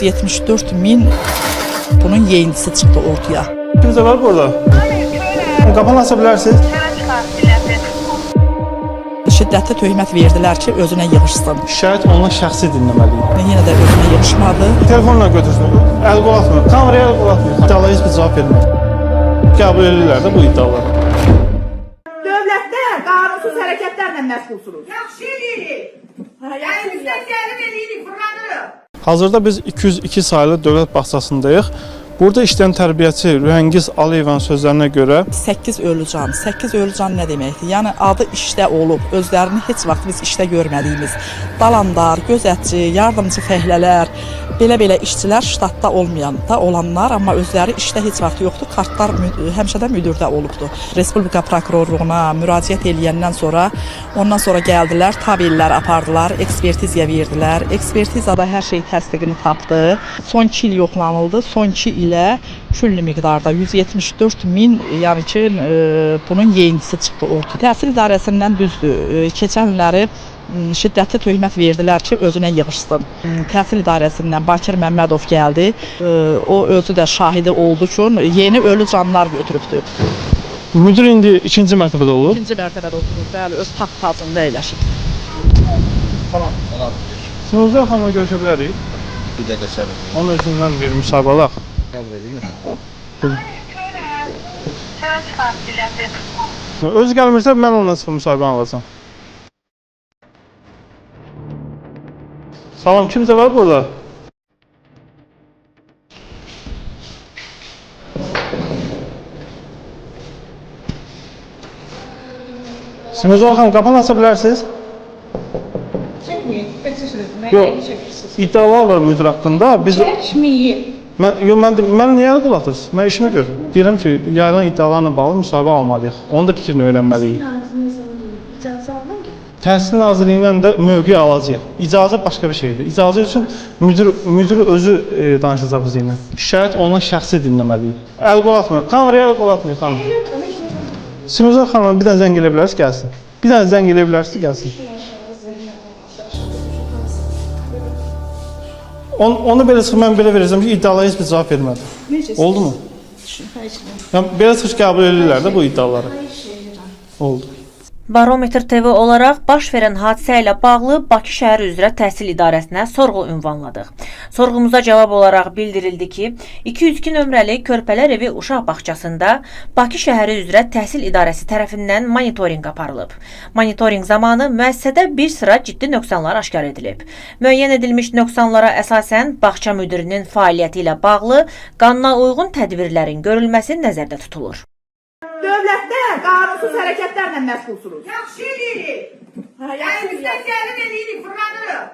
174 min bunun yeğencisi çıxdı ortaya. Kimsə var burada? Qapan asa bilərsiniz. Şiddətli töhmət verdilər ki, özünə yığışsın. Şikayət olunan şəxsi dinləməliyik. Yenə də özünə yığışmadı. Telefonla götürsün. Əl qol atmıyor. Kameraya əl qol atmıyor. İddialara heç bir cavab vermir. Qəbul edirlər də bu iddiaları. Dövlətdə qanunsuz hərəkətlərlə məşğulsunuz. Yaxşı eləyirik. Əlimizdən gəlib eləyirik, fırlanırıq. Hazırda biz 202 sayılı dövlət bağçasındayıq. Burada işləyən tərbiyəçi Rühəngiz Aliyevin sözlərinə görə 8 ölü can. 8 ölü can nə deməkdir? Yəni adı işdə olub, özlərini heç vaxt biz işdə görmədiyimiz dalandar, gözətçi, yardımcı fəhlələr, belə işçilər ştatda olmayan da olanlar, amma özləri işdə heç vaxt yoxdur. Kartlar həmişə də müdürdə olubdu. Respublika prokurorluğuna müraciət edəndən sonra, ondan sonra gəldilər, tabellər apardılar, ekspertizaya verdilər. Ekspertizada hər şey təsdiqini tapdı. Son 2 il yoxlanıldı. Son 2 ilə külli miqdarda 174 min, yəni ki, bunun yeğencisi çıxdı ortaya. Təhsil idarəsindən düzdür. Keçən illəri şiddətli töhmət verdilər ki, özünə yığışsın. Təhsil idarəsindən Bakir Məmmədov gəldi. O özü də şahidi oldu ki, yeni ölü canlar götürübdür. müdür indi ikinci mərtəbədə olur. İkinci mərtəbədə oturur, bəli, öz taxtacında əyləşir. Sınıflar xanımla görüşə bilərik. Bir dəqiqə səbir. Onun özündən bir müsahibə alaq. Qəbul edin. Özü gəlmirsə mən ondan sıfır müsahibə alacağam. Salam, kimsə var burada? Simizor xanım, qapan asa bilərsiniz? Yox, iddialar var müdür haqqında. Biz... Mən niyə qul atırsınız? Mən işimi görürüm. Deyirəm ki, yayılan iddialarla bağlı müsahibə almalıyıq. Onun da fikrini öyrənməliyik. Təhsil Nazirliyindən də mövqe alacağıq. İcazə başqa bir şeydir. İcazə üçün müdür özü danışacaq bizimlə. Şikayət olunan şəxsi dinləməliyik. Əl qol atmıyor. Kameraya əl qol atmıyor xanım. Simizor xanım bir dənə zəng elə bilərsiniz, gəlsin. Bir dənə zəng elə bilərsiniz, gəlsin. Onu belə çıxıb, mən belə verəcəm ki, iddialara heç bir cavab vermədi. Oldu mu? Yəni, belə çıxış qəbul edirlər də bu iddiaları. Oldu. Barometr TV olaraq baş verən hadisə ilə bağlı Bakı şəhər üzrə təhsil idarəsinə sorğu ünvanladıq. Sorğumuza cavab olaraq bildirildi ki, 202 nömrəli Körpələr evi uşaq bağçasında Bakı şəhəri üzrə təhsil idarəsi tərəfindən monitorinq aparılıb. Monitorinq zamanı müəssisədə bir sıra ciddi nöqsanlar aşkar edilib. Müəyyən edilmiş nöqsanlara əsasən bağça müdirinin fəaliyyəti ilə bağlı qanuna uyğun tədbirlərin görülməsi nəzərdə tutulur. Dövlətdə qanunsuz hərəkətlərlə məşğulsunuz. Yaxşı eləyirik. Əlimizdən gəlib eləyirik, fırlanırıq.